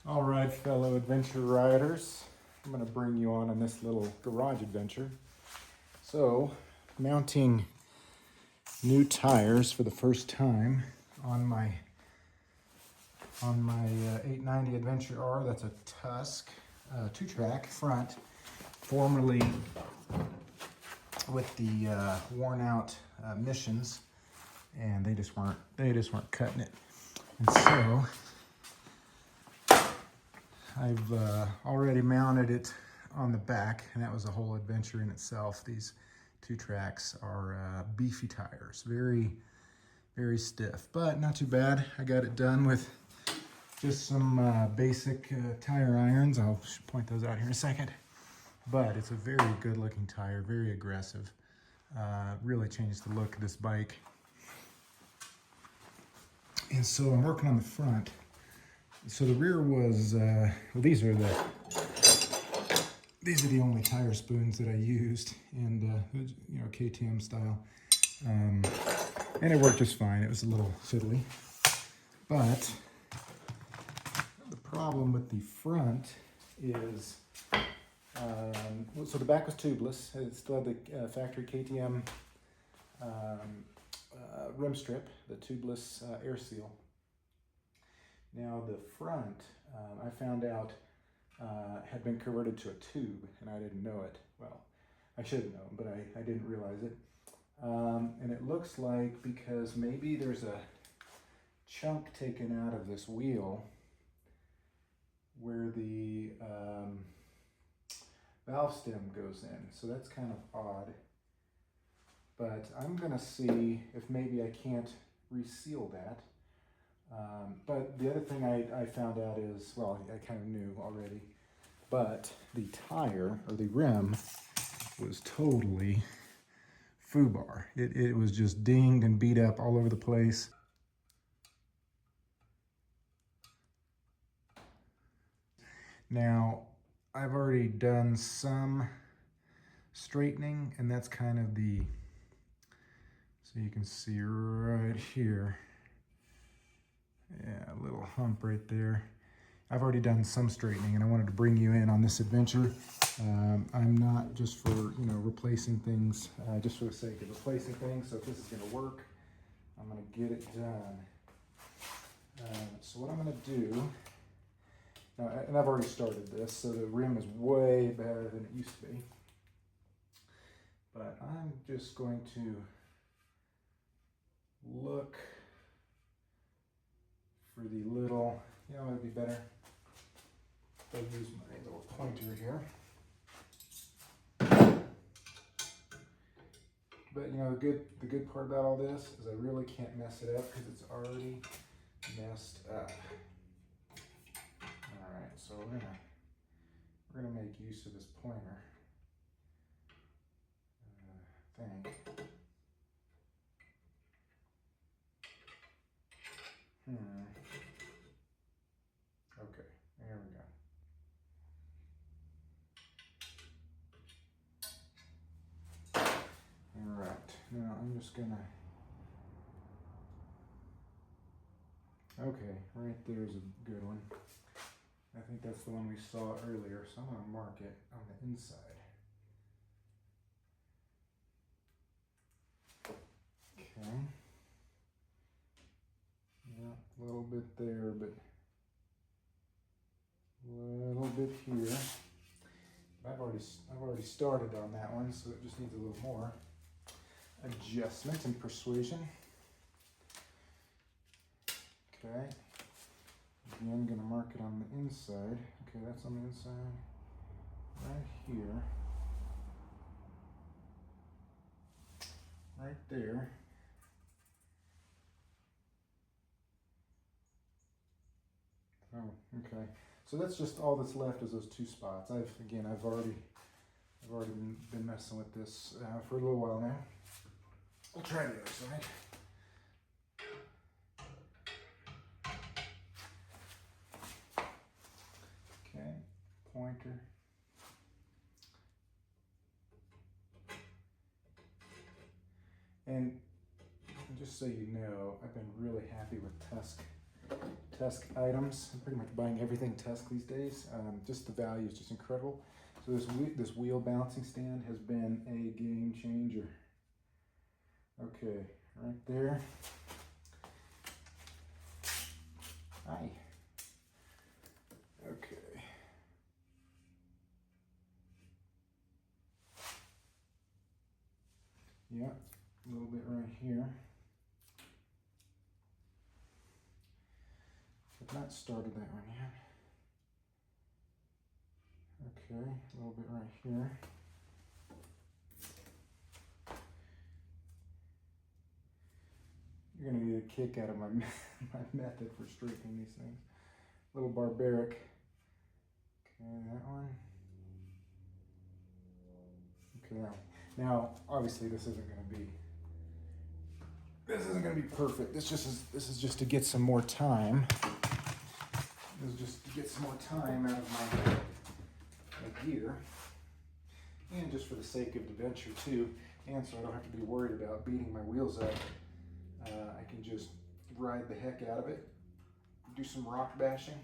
All right, fellow adventure riders, I'm going to bring you on this little garage adventure. So, mounting new tires for the first time on my 890 Adventure R. That's a Tusk 2-track front, formerly with the worn out Missions, and they just weren't cutting it. And so I've already mounted it on the back, and that was a whole adventure in itself. These 2-tracks are beefy tires, very, very stiff, but not too bad. I got it done with just some basic tire irons. I'll point those out here in a second. But it's a very good looking tire, very aggressive. Really changed the look of this bike. And so I'm working on the front. So the rear was, well, these are the only tire spoons that I used, and you know, KTM style, and it worked just fine. It was a little fiddly, but the problem with the front is, so the back was tubeless. It still had the factory KTM rim strip, the tubeless air seal. Now the front, I found out, had been converted to a tube, and I didn't know it. Well, I should have known, but I didn't realize it. And it looks like, because maybe there's a chunk taken out of this wheel where the valve stem goes in. So that's kind of odd. But I'm gonna see if maybe I can't reseal that. But the other thing I found out is, well, I kind of knew already, but the tire, or the rim, was totally foobar. It was just dinged and beat up all over the place. Now, I've already done some straightening, and that's kind of the, so you can see right here, yeah, a little hump right there. I've already done some straightening, and I wanted to bring you in on this adventure. I'm not just for, you know, replacing things, just for the sake of replacing things. So if this is going to work, I'm going to get it done. So what I'm going to do, now, and I've already started this, so the rim is way better than it used to be. But I'm just going to look for the little, you know, it'd be better if I use my little pointer here. But you know, the good part about all this is I really can't mess it up because it's already messed up. All right, so we're gonna make use of this pointer. I think. Okay, there we go. All right, now I'm just gonna, okay, right there's a good one. I think that's the one we saw earlier, so I'm gonna mark it on the inside. Okay. Yeah, a little bit there, but a little bit here. I've already started on that one, so it just needs a little more adjustment and persuasion. Okay. Again, I'm gonna mark it on the inside. Okay, that's on the inside. Right here. Right there. Oh, okay. So that's just all that's left is those 2 spots. I've already been messing with this for a little while now. I'll try the other side. Okay, pointer. And just so you know, I've been really happy with Tusk Tusk items. I'm pretty much buying everything Tusk these days. Just the value is just incredible. So this wheel balancing stand has been a game changer. Okay, right there. Hi. Okay. Yeah, a little bit right here. I've not started that one yet. Okay, a little bit right here. You're gonna get a kick out of my method for straightening these things. A little barbaric. Okay, that one. Okay, now obviously this isn't gonna be perfect. This is just to get some more time. This is just to get some more time out of my gear, and just for the sake of adventure too, and so I don't have to be worried about beating my wheels up. I can just ride the heck out of it, do some rock bashing.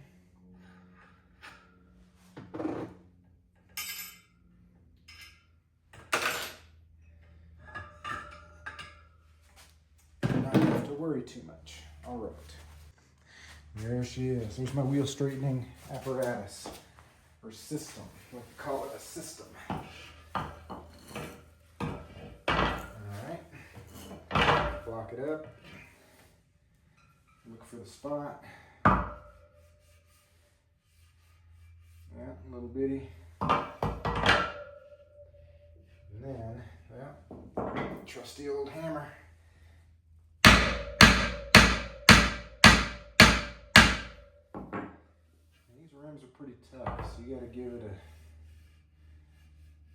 Not have to worry too much. All right. There she is. There's my wheel straightening apparatus, or system. I like to call it a system. Alright. Block it up. Look for the spot. Yeah, a little bitty. And then, well, trusty old hammer. These rims are pretty tough, so you got to give it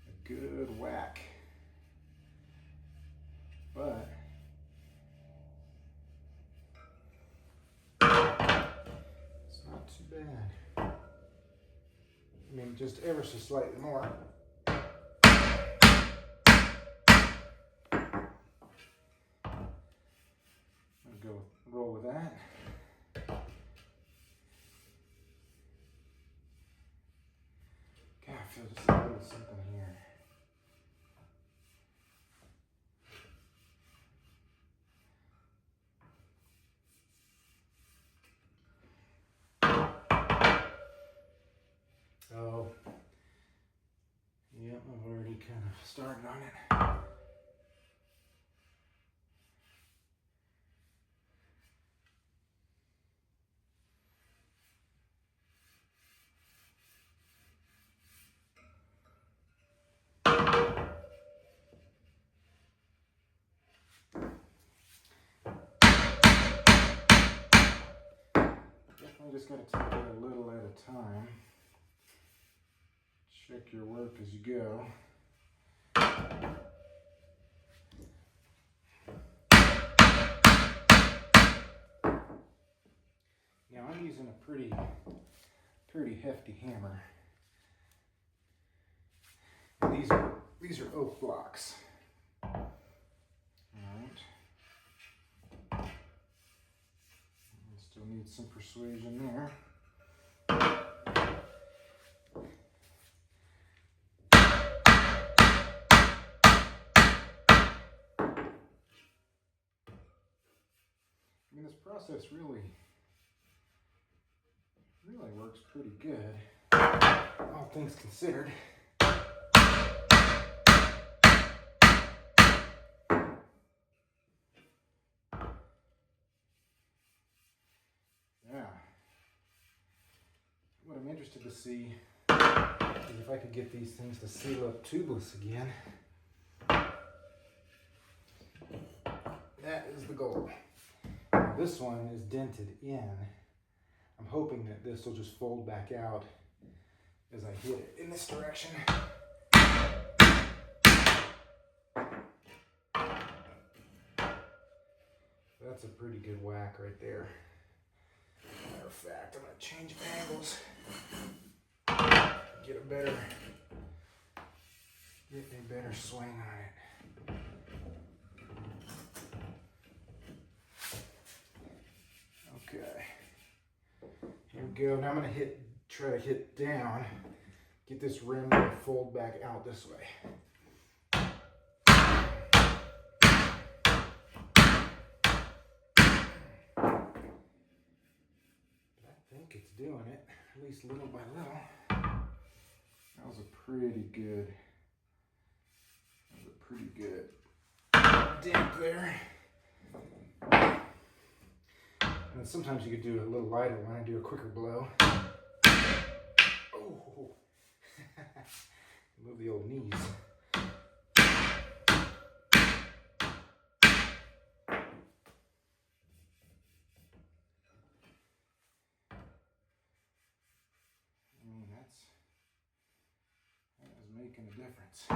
a good whack. But it's not too bad. I mean, just ever so slightly more. I'm gonna roll with that. God, I feel just a little something here. Oh, yep, I've already kind of started on it. Definitely just got to take it a little at a time. Check your work as you go. Now I'm using a pretty hefty hammer. And these are oak blocks. All right. Still need some persuasion there. I mean, this process really works pretty good, all things considered. Yeah. What I'm interested to see is if I could get these things to seal up tubeless again. That is the goal. This one is dented in. I'm hoping that this will just fold back out as I hit it in this direction. That's a pretty good whack right there. Matter of fact, I'm going to change angles. Get a better swing on it. Okay. go. Now I'm gonna try to hit down, get this rim to fold back out this way. I think it's doing it, at least little by little. That was a pretty good dent there. And sometimes you could do a little lighter one and do a quicker blow. Oh, move the old knees. That is making a difference. I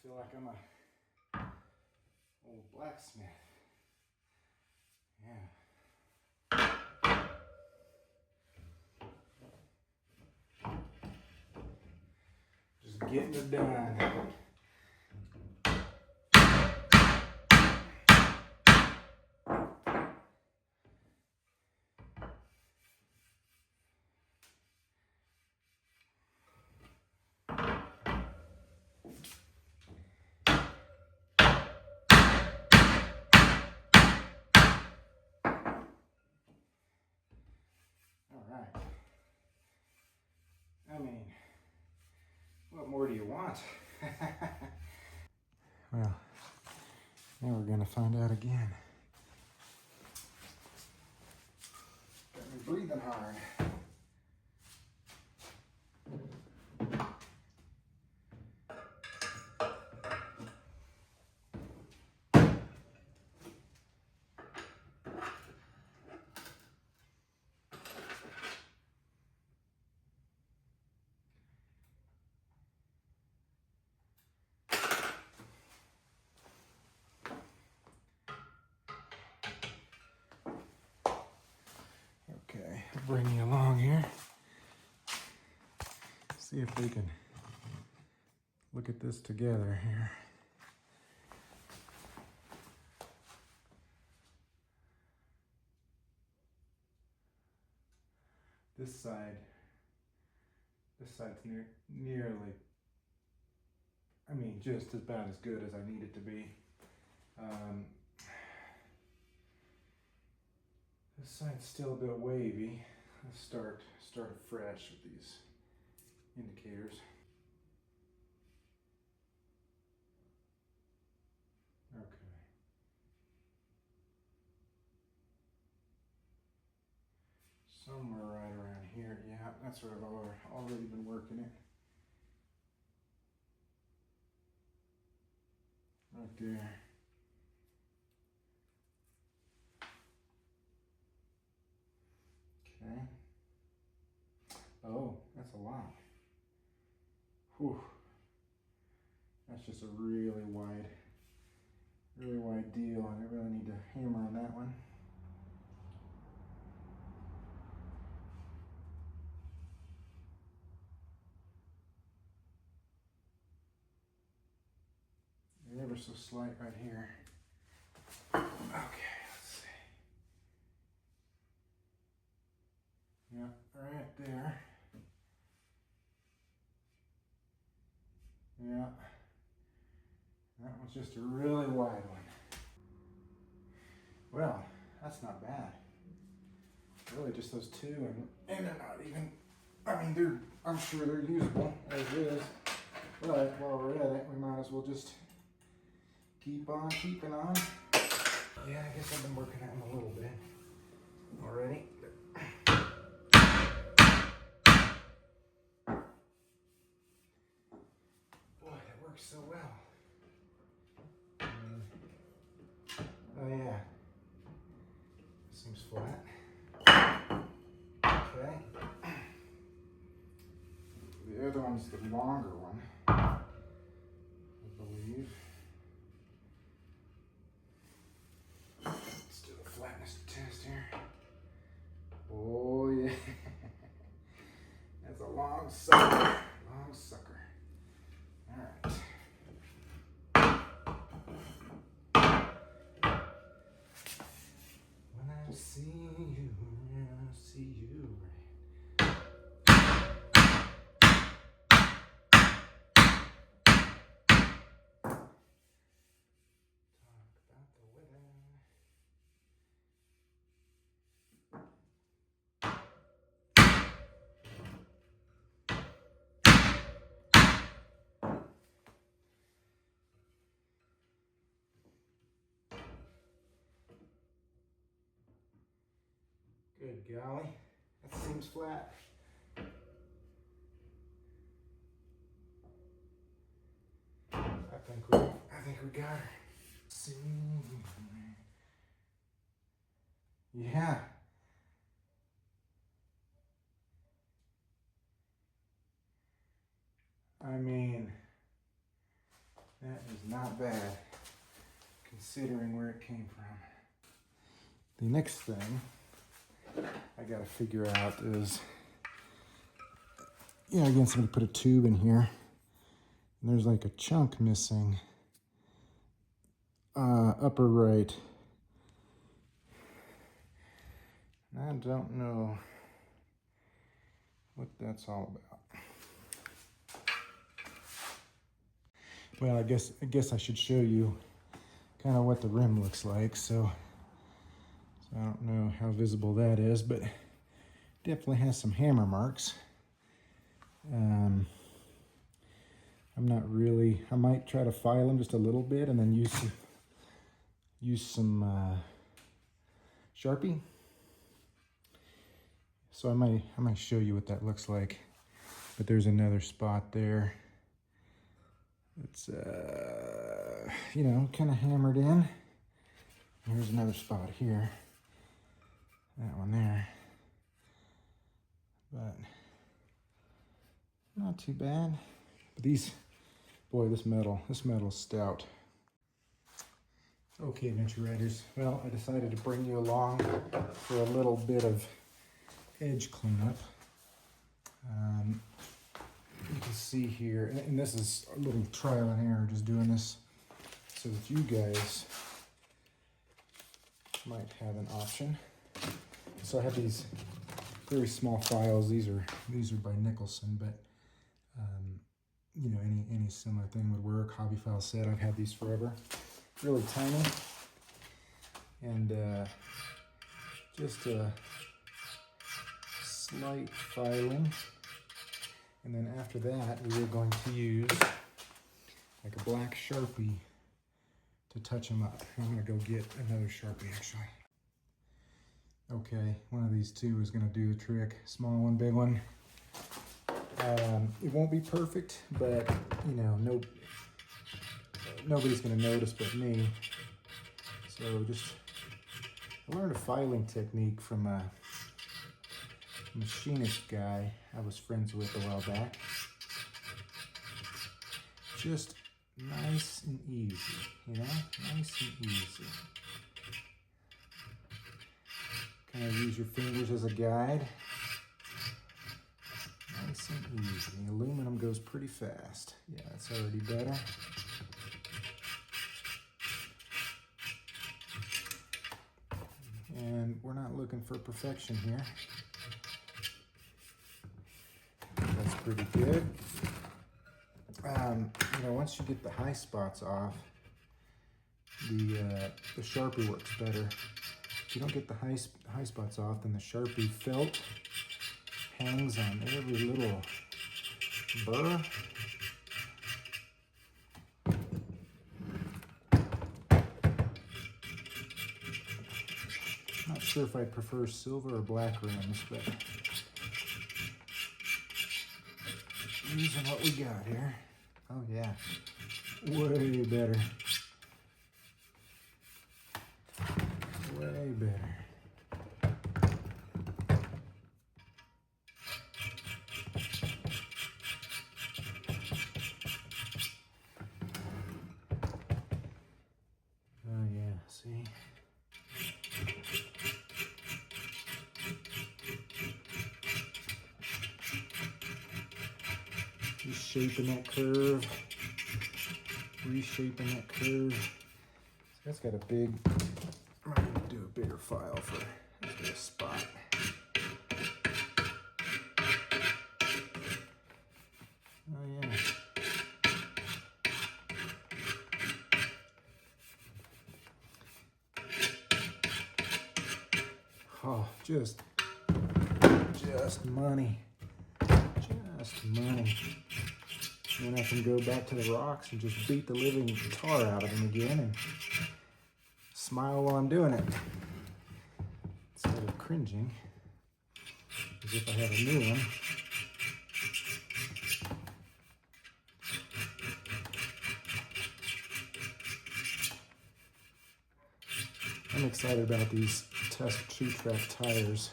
feel like I'm a old blacksmith. Yeah. Just getting it done. All right. I mean, what more do you want? Well, now we're gonna find out again. Got me breathing hard. Okay, I'll bring you along here. See if we can look at this together here. This side's nearly, I mean, just about as good as I need it to be. This side's still a bit wavy. Let's start afresh with these indicators. Okay. Somewhere right around here. Yeah, that's where I've already been working it. Right there. Okay. Oh, that's a lot. Whew. That's just a really wide deal, and I really need to hammer on that one. Ever so slight right here. Okay, let's see. Yeah, right there. Yeah. That one's just a really wide one. Well, that's not bad. Really just those two, and they're not even, I mean, I'm sure they're usable as is. But while we're at it, we might as well just keep on keeping on. Yeah, I guess I've been working at them a little bit already. Boy, that works so well. Oh yeah, seems flat. Okay. The other one's the longer one, I believe. Let's do a flatness test here. Oh yeah. That's a long sucker. Long sucker. Alright. Good golly, that seems flat. I think we got her. Let's see. Yeah. I mean, that is not bad considering where it came from. The next thing I gotta figure out is, again, somebody put a tube in here and there's like a chunk missing. Upper right. I don't know what that's all about. Well, I guess I should show you kind of what the rim looks like. So I don't know how visible that is, but definitely has some hammer marks. I'm not really. I might try to file them just a little bit and then use some Sharpie. So I might show you what that looks like. But there's another spot there. It's kind of hammered in. Here's another spot here. That one there. But not too bad. But this metal's stout. Okay, adventure riders. Well, I decided to bring you along for a little bit of edge cleanup. You can see here, and this is a little trial and error, just doing this so that you guys might have an option. So I have these very small files. These are by Nicholson, but any similar thing would work. Hobby file set. I've had these forever. Really tiny, and just a slight filing. And then after that, we are going to use like a black Sharpie to touch them up. I'm gonna go get another Sharpie actually. Okay, one of these two is gonna do the trick. Small one, big one. It won't be perfect, but nobody's gonna notice but me. So I learned a filing technique from a machinist guy I was friends with a while back. Just nice and easy, nice and easy. Kind of use your fingers as a guide. Nice and easy. The aluminum goes pretty fast. Yeah, that's already better. And we're not looking for perfection here. That's pretty good. Once you get the high spots off, the Sharpie works better. If you don't get the high spots off, then the Sharpie felt hangs on every little burr. Not sure if I prefer silver or black rims, but using what we got here. Oh yeah, way better. Way better. Oh yeah, see? Just shaping that curve, reshaping that curve. So that's got a big, I'm going to do a bigger file for this spot. Oh yeah. Oh, just money. Just money. And then I can go back to the rocks and just beat the living tar out of them again and smile while I'm doing it. Instead of cringing. as if I had a new one. I'm excited about these Tusk 2-track tires.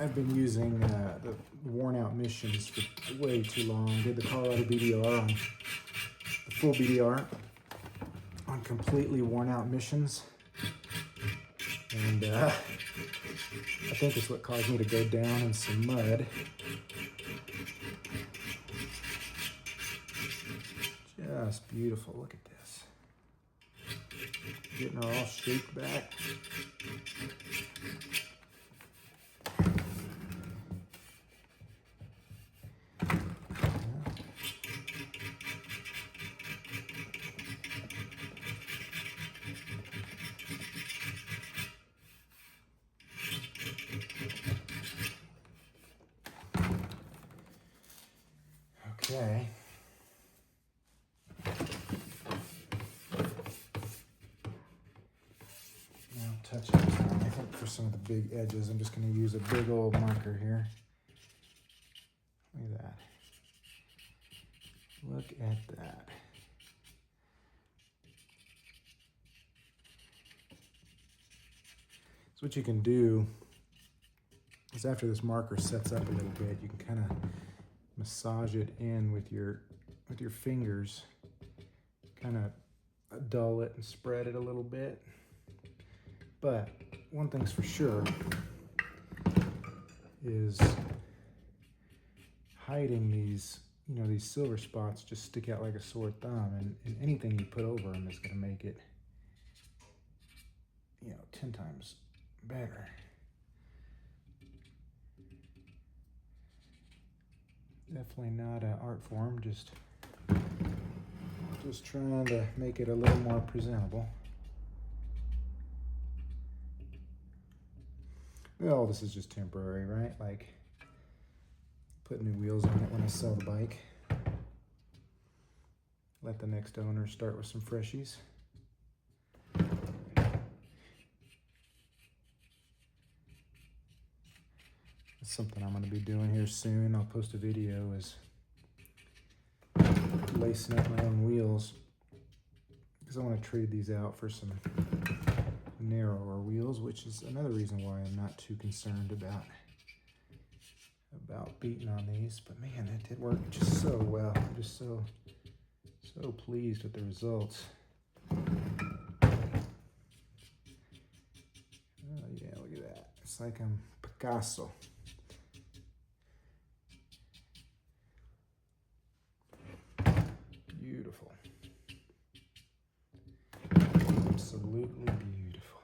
I've been using the worn-out missions for way too long. Did the Colorado BDR on the full BDR on completely worn-out missions, and I think it's what caused me to go down in some mud. Just beautiful. Look at this. Getting her all shaped back. Okay. Now touch up time. I think for some of the big edges, I'm just going to use a big old marker here. Look at that. Look at that. So what you can do is after this marker sets up a little bit, you can kind of massage it in with your fingers, kind of dull it and spread it a little bit. But one thing's for sure is hiding these, these silver spots just stick out like a sore thumb, and anything you put over them is going to make it, 10 times better. Definitely not an art form, just trying to make it a little more presentable. Well, this is just temporary, right? Like put new wheels on it when I sell the bike. Let the next owner start with some freshies. That's something I'm going to be doing here soon. I'll post a video is lacing up my own wheels, because I want to trade these out for some narrower wheels, which is another reason why I'm not too concerned about beating on these. But man, it did work just so well. I'm just so pleased with the results. Oh yeah, look at that. It's like I'm Picasso. Beautiful. Absolutely beautiful.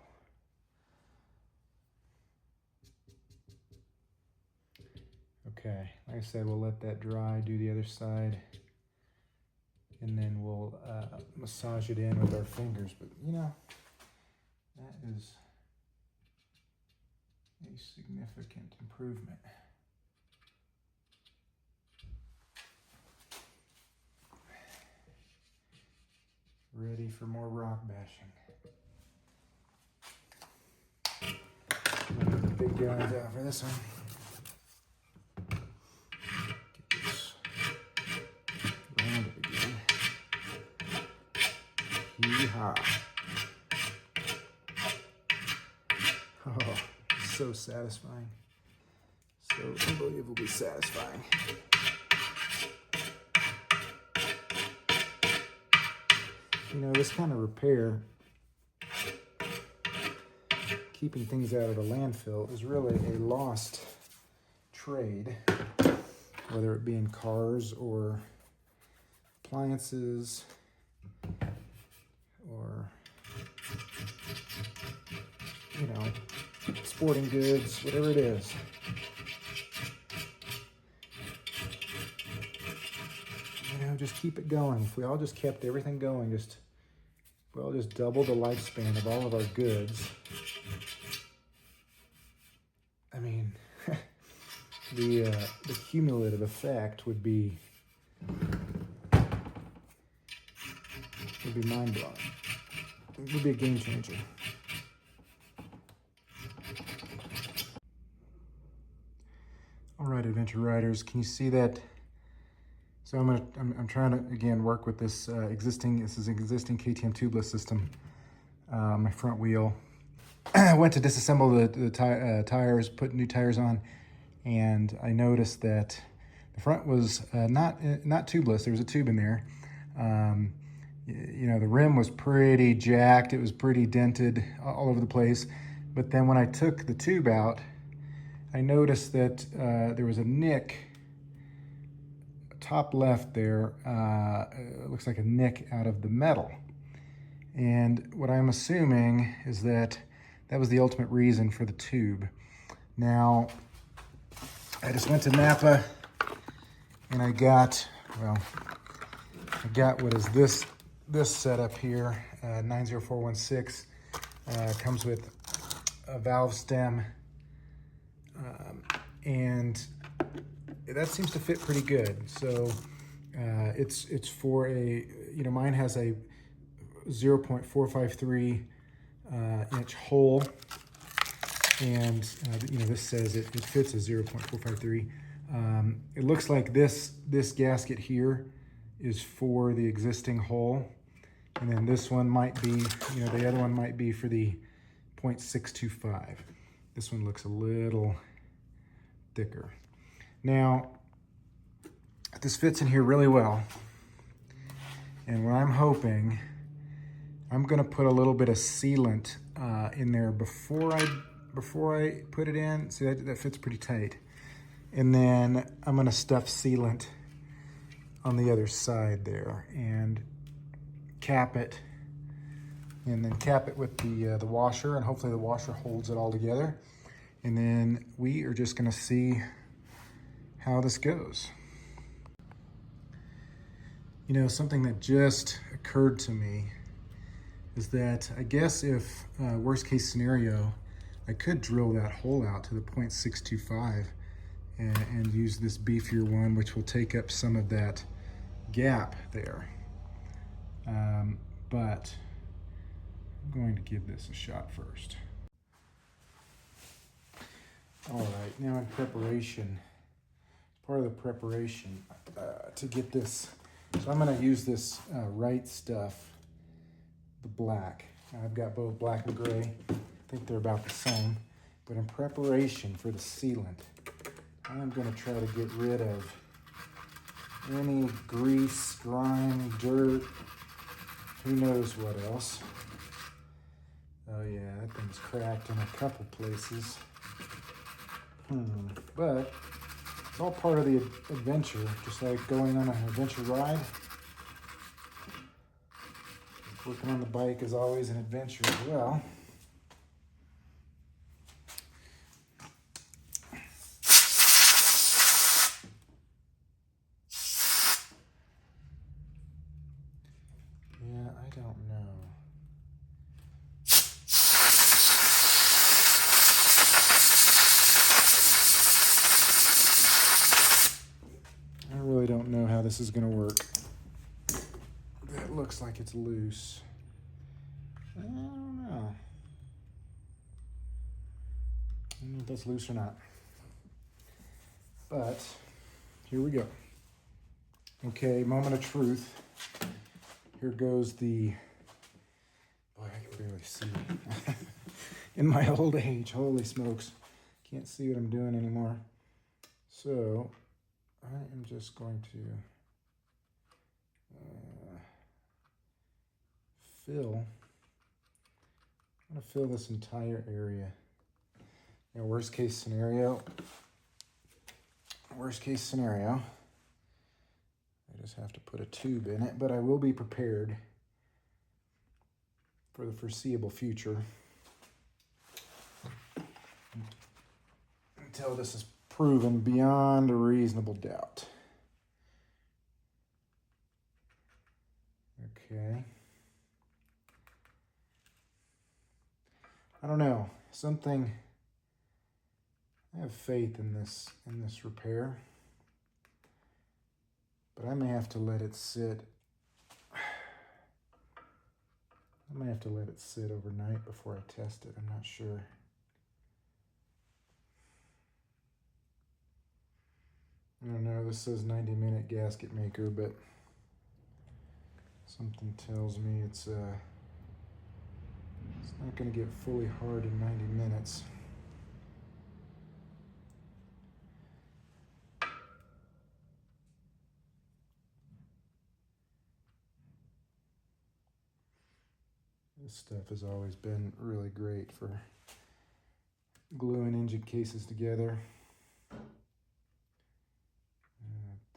Okay, like I said, we'll let that dry, do the other side, and then we'll massage it in with our fingers. But that is a significant improvement. Ready for more rock bashing. Get the big guns out for this one. Get this rounded again. Yee-haw. Oh, so satisfying. So unbelievably satisfying. This kind of repair, keeping things out of the landfill, is really a lost trade, whether it be in cars or appliances or, sporting goods, whatever it is. Just keep it going. If we all just kept everything going, if we all just doubled the lifespan of all of our goods, I mean, the cumulative effect would be mind-blowing. It would be a game changer. right, adventure riders, can you see that? So I'm trying to again work with this existing KTM tubeless system. My front wheel. I went to disassemble the tires, put new tires on, and I noticed that the front was not tubeless. There was a tube in there. You know, the rim was pretty jacked. It was pretty dented all over the place. But then when I took the tube out, I noticed that there was a nick, top left there, it looks like a nick out of the metal. And what I'm assuming is that that was the ultimate reason for the tube. Now, I just went to Napa and I got what is this setup here, 90416. Comes with a valve stem, and that seems to fit pretty good. So it's for a, you know, mine has a 0.453 inch hole, and you know, this says it fits a 0.453. It looks like this gasket here is for the existing hole, and then this one might be, you know, the other one might be for the 0.625. This one looks a little thicker. Now, this fits in here really well, and what I'm hoping, I'm gonna put a little bit of sealant in there before I put it in. See, that fits pretty tight. And then I'm gonna stuff sealant on the other side there and cap it, and then cap it with the washer, and hopefully the washer holds it all together. And then we are just gonna see how this goes. You know, something that just occurred to me is that I guess if worst case scenario, I could drill that hole out to the 0.625 and use this beefier one, which will take up some of that gap there. But I'm going to give this a shot first. All right, now in preparation, part of the preparation to get this, so I'm gonna use this right stuff, the black. I've got both black and gray. I think they're about the same, but in preparation for the sealant, I'm gonna try to get rid of any grease, grime, dirt, who knows what else. Oh yeah, that thing's cracked in a couple places. But it's all part of the adventure, just like going on an adventure ride. Working on the bike is always an adventure as well. Yeah, I don't know. I really don't know how this is going to work. That looks like it's loose. I don't know. I don't know if that's loose or not. But here we go. Okay, moment of truth. Here goes the, boy, I can barely see. In my old age, holy smokes. Can't see what I'm doing anymore. So I am just going to I'm gonna fill this entire area. Now, worst case scenario, I just have to put a tube in it, but I will be prepared for the foreseeable future until this is proven beyond a reasonable doubt. Okay. I don't know, something, I have faith in this repair, but I may have to let it sit. I may have to let it sit overnight before I test it, I'm not sure. I don't know, this says 90-minute gasket maker, but something tells me it's not going to get fully hard in 90 minutes. This stuff has always been really great for gluing engine cases together.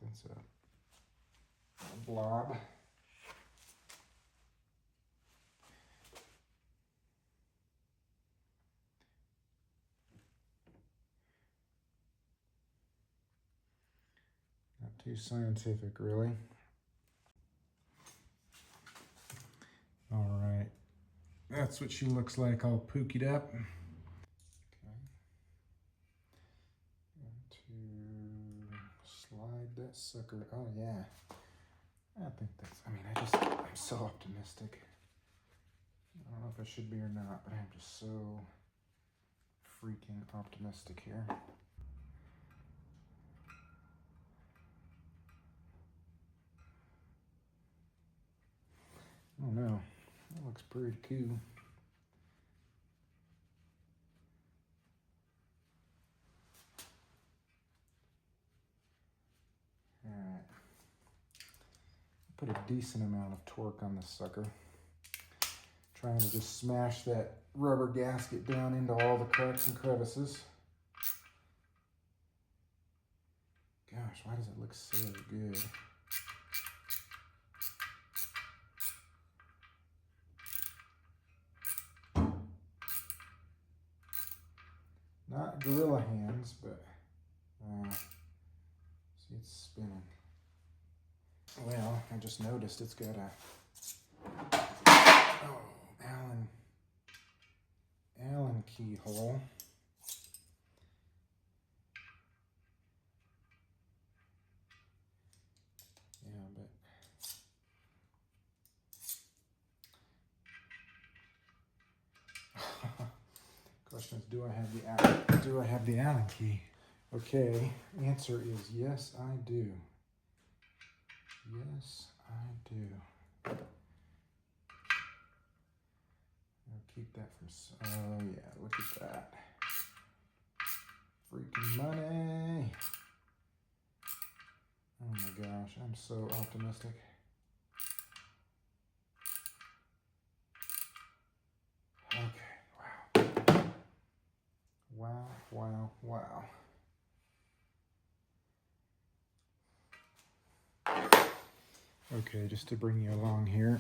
That's a blob. Not too scientific, really. All right, that's what she looks like, all pookied up. Okay. And to slide that sucker. Oh yeah. I think that's, I'm so optimistic. I don't know if I should be or not, but I'm just so freaking optimistic here. Oh no, that looks pretty cool. Alright. Put a decent amount of torque on this sucker. Trying to just smash that rubber gasket down into all the cracks and crevices. Gosh, why does it look so good? Not gorilla hands, but see, it's spinning. Well, I just noticed it's got a Allen keyhole. Yeah, but question is, do I have the Allen key? Okay, answer is yes, I do. Yes, I do. I'll keep that from, oh yeah, look at that. Freaking money. Oh my gosh, I'm so optimistic. Okay, wow. Wow, wow, wow. Okay, just to bring you along here.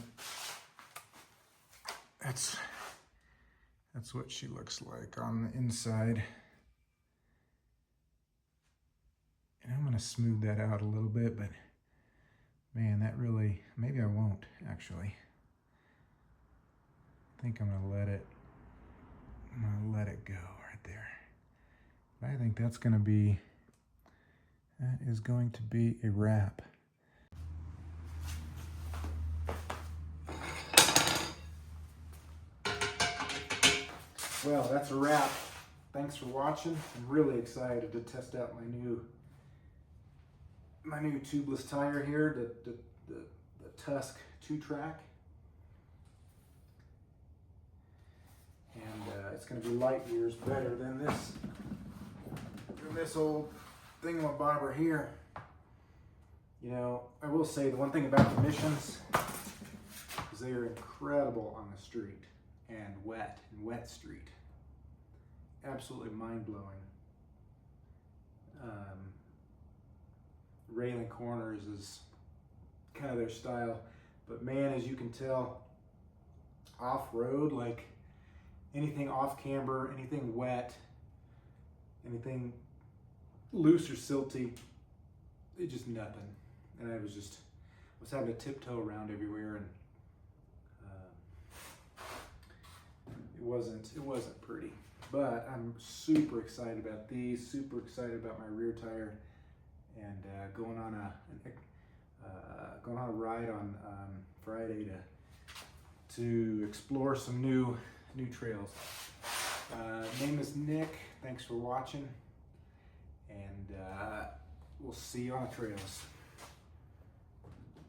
That's what she looks like on the inside. And I'm gonna smooth that out a little bit, but man, that really, maybe I won't actually. I think I'm gonna let it go right there. I think that is going to be a wrap. Well, that's a wrap. Thanks for watching. I'm really excited to test out my new tubeless tire here, the Tusk 2-track. And it's going to be light years better than this old thingamabobber here. You know, I will say the one thing about emissions is they are incredible on the street and wet street. Absolutely mind-blowing. Railing corners is kind of their style, but man, as you can tell, off-road, like anything off camber, anything wet, anything loose or silty, it's just nothing. And I was having to tiptoe around everywhere, and it wasn't pretty. But I'm super excited about these, super excited about my rear tire, and going on a ride on Friday to explore some new trails. Name is Nick. Thanks for watching, and we'll see you on the trails.